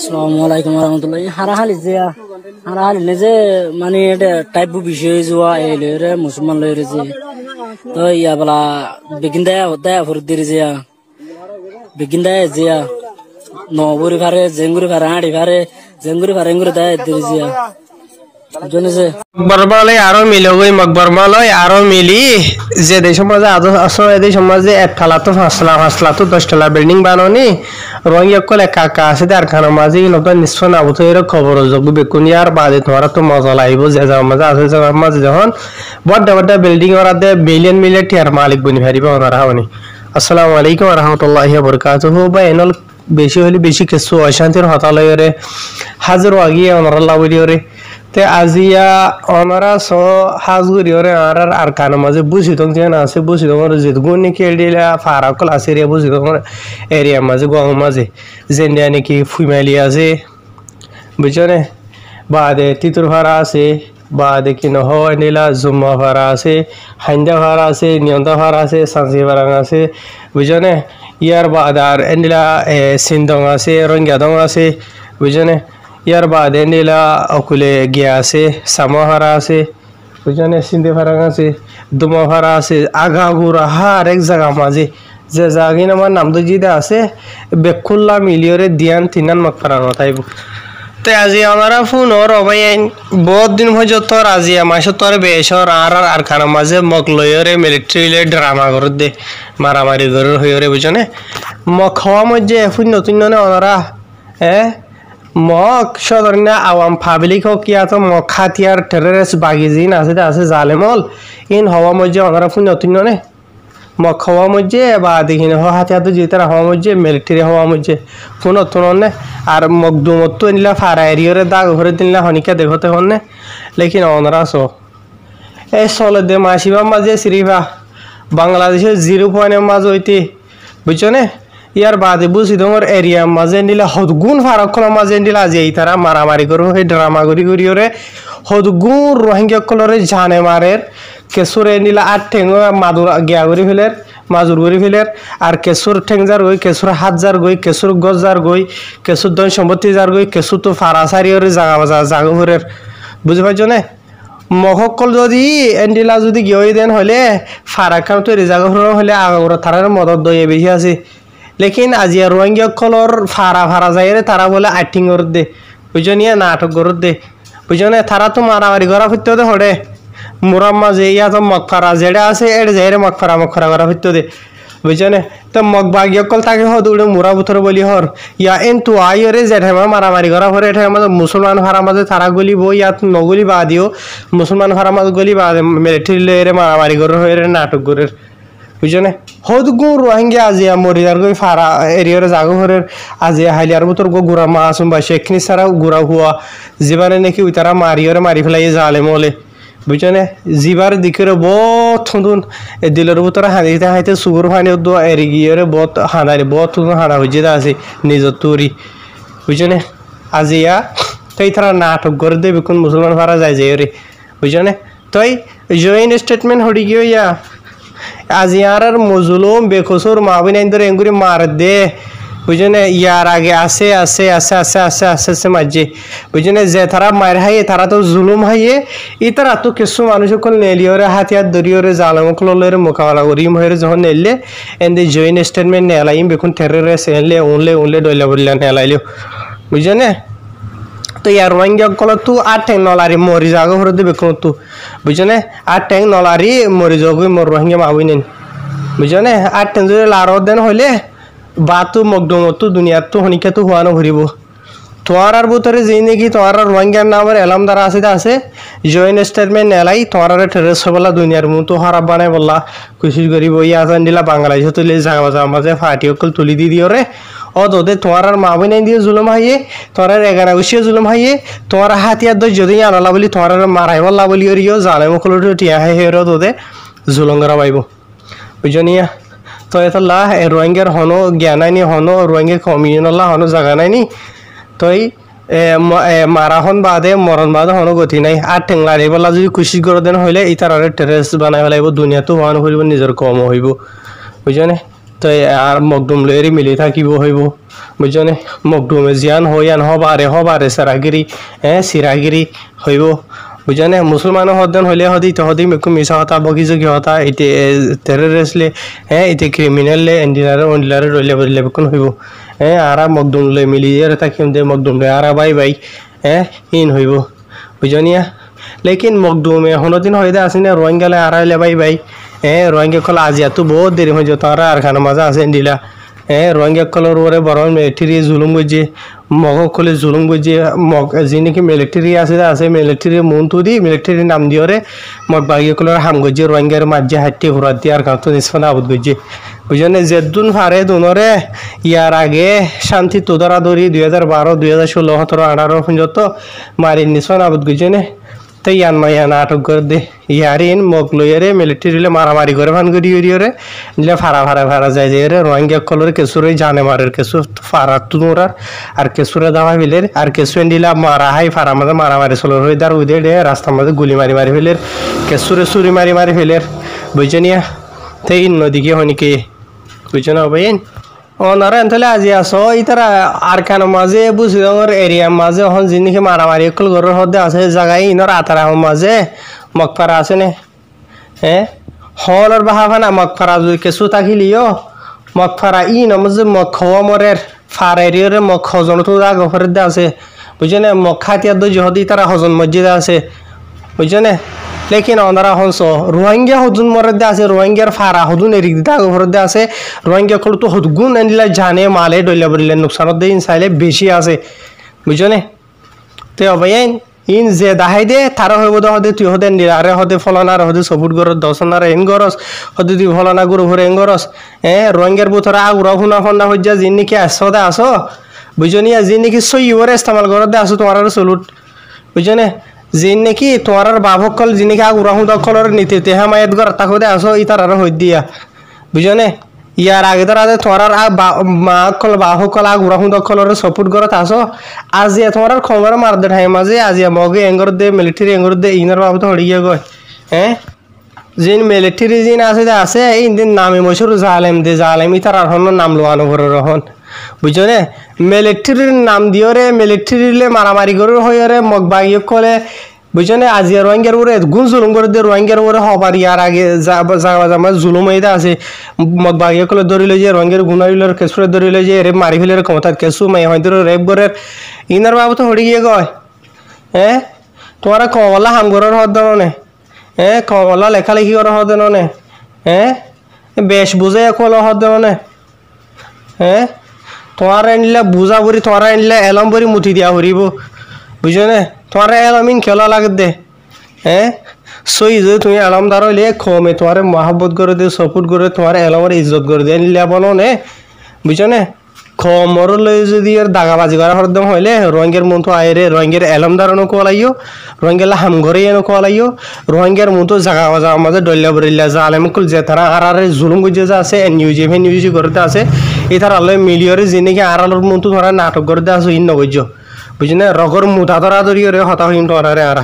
Assalamualaikum warahmatullahi harahali je mani eta type bu bishoy jua elere musliman lere je to ya bala beginda hoda furdir je ya beginda je ya no buri phare jenguri phare adi phare jenguri phare nguri da dir je ya jone je বরবালে আরো মিলগই মকবরমালে আরো মিলি যে দেশ সমাজে আজ আসলে দেশ সমাজে এক ফালাতো ফাসলাতো 10 তলা বিল্ডিং বানানি রঙিয়কলে কাকা আছে আর খানা মাঝি নতুন নিশ্চয় না বুঝে এর খবর যোগ বেকুনিয়ার বাদে তোরা তো মজা লাইব যে যা মজা আছে যে মাঝে যখন বড় বড় বিল্ডিং ওরাতে মিলিয়ন টিয়ার মালিক বনি হারিবা ওনারা হনি আসসালামু আলাইকুম ওয়া রাহমাতুল্লাহি ওয়া বারাকাতুহু বাইনাল বেশি হলি বেশি কিছু অশান্তির হতালয়রে হাজার আগিয়ে ওনারা লাউরিয়রে তে আজিয়া ওনারা সো হাজগুরিয়রে আর কানা মাঝে বুঝি তো যেন আছে বুঝি তো যে গুনি কেডিলা ফারাকল আসেরিয়া বুঝি তো এরিয়া মাঝে গং মাঝে জেন্ডিয়া নাকি ফুইমালি আছে বুঝছনে বাদে তিতুর ভাড়া আছে বাদে কি নহ নিলা জুম্মা ভাড়া আছে হাইন্দা ভাড়া আছে নিয়ন্তা ভাড়া আছে সানসি ভাড়া আছে বুঝছনে ইয়ার বাদার এন্ডিলা সিন্দং আছে রঙ্গিয়া দং আছে বুঝছনে ইয়ার বাদে নিলা অকুলে গিয়া আছে সামহারা আছে বুঝছনে সিন্দে ভাড়া আছে দুমা ভাড়া আছে আগাগুরা হার এক জায়গা মাঝে যে জাগিন আমার নাম তো জিদা আছে বেকুল্লা মিলিয়রে দিয়ান তিনান মকফারানো তাইব তে আজি আমারা ফোন রবাই বহুত দিন হয়ে যত আজিয়া মাসে তোর বেশর আর খানা মাঝে মক লয়রে মিলিটারি ড্রামা করে দে মারামারি করে হইরে বুঝছনে মক খাওয়া মধ্যে এখন নতুন ওনারা মক সদরনা আওয়াম পাবলিক হোক কিয়া তো মক খাতিয়ার টেররিস্ট বাগিজিন আছে জালেমল ইন হওয়া মধ্যে ওনারা ফোন নতুন মক খাওয়া মধ্যে বা দেখিনে হাতিয়ার তো যেতারা হওয়া মধ্যে মিলিটারি হওয়া মধ্যে ফোন নতুন আর মক দুমতো নিলা ফারা এরিয়রে দাগ ঘরে দিলা হনিকা দেখতে হনে লেকিন ওনারা সো এই চলে দে মাসিবা মাঝে সিরিফা বাংলাদেশের 0 পয়েন্টের মাঝে হইতে বুঝছনে ইয়ার বাদে বুঝি তোমার এরিয়া মাঝে নিলা হদগুণ ফারাকল মাঝে নিলা যে এই তারা মারামারি করো সেই ড্রামা করিওরে হদগুণ রোহিঙ্গা কলরে জানে মারের কেসুরে নিলা 8 ঠেঙ্গ মাদুর গিয়া করি ফেলের মাজুর করি ফেলের আর কেসুর ঠেংজার গই কেসুর হাতজার গই কেসুর গজার গই কেসুর ধন সম্পত্তি যার গই কেসু তো ফারাসারিওরে জাগাভরের বুঝি পাইছ না মহকল যদি এন্ডিলা যদি গিয়ে দেন হলে ফারাকাম তৈরি জাগাভর হলে আগর তারার মদত দইয়ে বেশি আছে লেকিন আজিয়া রোহিঙ্গা কলর ফারা যাইরে তারা বলে আইটিং করে দে বুঝনিয়া নাটক করে দে বুঝনে তারা তো মারামারি করা হইতে দে হড়ে মুরাম মাঝে ইয়া তো মকফারা যেটা আছে এর যাইরে মকফারা করা হইতে দে বুঝনে তো মক বাগিয়া কল তাকে হদ উড়ে মুরা বুথর বলি হর ইয়া এন তু আইরে যেটা মারামারি করা হরে এটা আমাদের মুসলমান ফারা মাঝে তারা গলি বই ইয়াত নগলি বা দিও মুসলমান ফারা মাঝে গলি বা মিলিটারি লয়েরে মারামারি করে হরে নাটক করে বুঝছনে হদগুণ রোহিঙ্গা আজিয়া মরিদার গই ফারা এরিয়ার জাগহরের আজিয়া হাইলিয়ার বুতর গো গুড়া মাসুম বা শেখনি সারা গুড়া হুয়া জীবানে নাকি ওই তারা মারিয়রে মারি ফেলাই জালে মলে বুঝছনে জিবার দিকের বহুত থুন দিলের বুতর হাইতে সুগুর ফানি দোয়া এরি গিয়ে বহুত হাঁদারি বহুত থুন হাঁদা হয়ে আছে নিজের তৈরি বুঝছনে আজিয়া তাই তারা নাটক করে দেবে কোন মুসলমান ফারা যায় যে রে বুঝছনে তাই জয়েন্ট স্টেটমেন্ট হড়ি গিয়ে ইয়া আজিয়ার মজলুম বেকসুর মাবিন আইন্দর এঙ্গুরি মার দে বুঝনে ইয়ার আগে আসে মাঝে বুঝনে যে তারা মার হাইয়ে তারা তো জুলুম হাইয়ে ই তারা তো কিছু মানুষ কল নেলিওরে হাতিয়ার দরিওরে জালমকলের মোকাবেলা করিম হয়ে যখন নেলে এন্দি জয়েন্ট স্টেটমেন্ট নেলাইম বেকুন টেররিস্ট এনলে উনলে ডইলা বললা নেলাইলেও বুঝনে তো ইয়ার রোহিঙ্গা কল তু 8 ঠেং নলারি মরি যাগো হরে দেবে কোন তু বুঝনে 8 ঠেং নলারি মরি যাগো মর রোহিঙ্গা মাবিনেন বুঝনে 8 ঠেং যদি লারো দেন হইলে বাতু মকদম তু দুনিয়া তু হনিকা তু হুয়ানো ঘুরিব তোমার আর ভিতরে যেই নাকি তোমার রোহিঙ্গার নামের এলাম দ্বারা আছে জয়েন্ট স্টেটমেন্ট নেলাই তোমার টেররিস্ট বলা দুনিয়ার মতো খারাপ বানাই বললা কোশিশ করিব ইয়া জান দিলা বাংলাদেশে তুলে জাগা মাঝে ফাটি অকল তুলি দি দিও রে ও তোদের তোমার আর মা বোন দিয়ে জুলুম হাইয়ে তোমার 11 বছর জুলুম হাইয়ে তোমার হাতিয়ার দই যদি আনালা বলি তোমার মারাই বললা বলি ওরিও জানে মকল টিয়া হাই হেরো তোদের জুলুম করা পাইব বুঝনিয়া তো এতলা রোহিঙ্গার হনো জ্ঞান আইনি হনো রোহিঙ্গা কমিউনাল্লা হনো জায়গা নাইনি তই মারাহন বাদে মরণ বাদে হনো গতি নাই আর ঠেংলারি বলা যদি কোশিশ করে দেন হইলে এই তার টেরেস বানাই ফেলাইব দুনিয়াতো হওয়ান হইব নিজের কম হইব বুঝনে তো আর মকদম লয়েরি মিলি থাকিব হইব বুঝছনে মকদুমে জিয়ান হইয়ান হবারে সারাগিরি সিরাগিরি হইব বুঝছনে মুসলমান হদেন হইলে হদি তো হদি মেকু মিছা হতা বগিযোগী হতা এতে টেররিস্টলে এতে ক্রিমিনাললে এন্ডিলারে রইলে বললে কোন হইব আরা মকদুম লই মিলি এর তাকিম দে মকদুম রে আরা বাই ইন হইব বুঝনিয়া লেকিন মকদুমে হনদিন হইদে আসিনা রোহিঙ্গালে আরাইলে বাই রোহিঙ্গা কল আজিয়া তো বহুত দেরি হয়ে যেত আর খানা মজা আছে এন্ডিলা রোহিঙ্গা কলর ওরে বড় মিলিটারি জুলুম গজে মগ কলে জুলুম গজে মগ যিনিকি মিলিটারি আছে মিলিটারি মনটো দি মিলিটারি নাম দিয়রে মগ বাগিয়ে কলর হাম গজে রোহিঙ্গার মাঝে হাঁটতে ঘুরা দিয়ে আর কাউতো নিষ্পনা আবুদ গজে বুঝলেন যেদুন ফারে দুনরে ইয়ার আগে শান্তি তোদরা দরি 2012 2016 17 18 পর্যন্ত মারি নিষ্পনা আবুদ গজে নে তো ইয়ান মাইয়ান আটক করে দে ইয়ারিন মগ লইয়ারে মিলিটারিলে মারামারি করে ভান করি রে নিলে ফারা যায় যে রে রোহিঙ্গা কলর কেসুরে জানে মারের কেসু ফারা তুনোরার আর কেসুরে দাওয়া বিলের আর কেসুয়েন দিলা মারা হাই ফারা মাঝে মারামারি চলর হয়ে দার উদে রে রাস্তার মাঝে গুলি মারি ফেলের কেসুরে চুরি মারি ফেলের বুঝছনিয়া তো ইন নদীকে হনিকে বুঝছো না ভাই ওনারা এনতলে আজি আসো ইতারা আর কেন মাঝে বুঝি ওর এরিয়া মাঝে হন জিনিকে মারামারি কল ঘরের হদে আছে জায়গায় ইনর আতারা মাঝে মগফারা আছে নে হলর বাহাবানা মগফারা যদি কেসু থাকিলিও মগফারা ই নমজে মগ খাওয়া মরের ফারেরিয়রে মগ হজন তো আগ ঘরের আছে বুঝছেনে মগ খাতিয়ার দো যদি তারা হজন মসজিদ আছে বুঝছেনে লেকিন ওনারা হনস রোহিঙ্গা হদুন মরদে আছে রোহিঙ্গার ফারা হদুন এরিক দিতে আগ ঘরদে আছে রোহিঙ্গা কল তো হদগুন এনলা জানে মালে ডইলা বলিলে নুকসানত দে ইনসাইলে বেশি আছে বুঝছনে তে অবাইন ইন যে দাহাই দে তারা হইব হদে তুই হদে নিরারে হদে ফলনার হদে সবুট গরস দশনার এন গরস হদে তুই ফলনা গুরু ঘরে এন গরস রোহিঙ্গার বুথরা আগুরা হুনা ফন্না হজ্জা জিন নাকি আসদে আসো বুঝনিয়া জিন নাকি সইবরে ইস্তেমাল করদে আসো তোমার চলুট বুঝনে জিন নাকি তোমার বাভকল জিনিকে আগুরা হুদা কলর নিতে তেহা মায়ের ঘর তাকে দে আসো ইতার আর হই দিয়া বুঝনে ইয়ার আগে তারা তোমার মা কল বাহকল আগুরা হুদা কলর সপুট ঘরত আসো আজিয়া তোমার খবর মার দে ঠাই মাঝে আজিয়া মগে এঙ্গর দে মিলিটারি এঙ্গর দে ইনার বাবু তো হড়ি গিয়ে গয় জিন মিলিটারি জিন আছে ইনদিন নামে মশুর জালেম ইতার আর হন নাম লোয়ানো ঘর রহন বুঝছনে মিলিটারির নাম দিয়রে মিলিটারিলে মারামারি করে হইরে মগ বাগিয়ে কলে বুঝছনে আজিয়া রোহিঙ্গার ওরে গুণ জুলুম করে দে রোহিঙ্গার ওরে হবার ইয়ার আগে জামা জুলুম হইতে আছে মগ বাগিয়ে কলে ধরিলে যে রোহিঙ্গার গুণারিলের কেসুরে ধরিলে যে রেপ মারি ফেলে ক্ষমতা কেসু মাই হয়তো রেপ গরের ইনার বাবু তো হড়ি গিয়ে গয় তোমার কমলা হামগরের হদ নে কমলা লেখালেখি করা হদ নে বেশ বুঝে কল হদ নে তোমার আনলে বুঝা ভরি তোমার আনলে এলম ভরি মুঠি দিয়া ভরিব বুঝনে তোমার এলমিন খেলা লাগে দে সই যে তুমি এলমদার হইলে খমে তোমার মহাব্বত করে দে সপুট করে তোমার এলমের ইজ্জত করে দে নিলে বনো নে বুঝনে খমর লই যদি আর দাগাবাজি করা হরদম হইলে রোহিঙ্গার মন তো আইরে রোহিঙ্গার এলমদার অনু কোলাইও রোহিঙ্গার হামঘরে এনো কোলাইও রোহিঙ্গার মন তো জাগা বাজা আমাদের ডল্লা বরিল্লা জালেম কুল যে তারা আরারে জুলুম গুজে যা আছে নিউজ করতে আছে এই তার আল্লাহ মিলিয়রে জিনিকে আরালোর মন তো ধরা নাটক করতে আছে ইন নগজ্য বুঝনে রগর মুতা ধরা ধরিয়ে হতা হইম তো আরারে আরা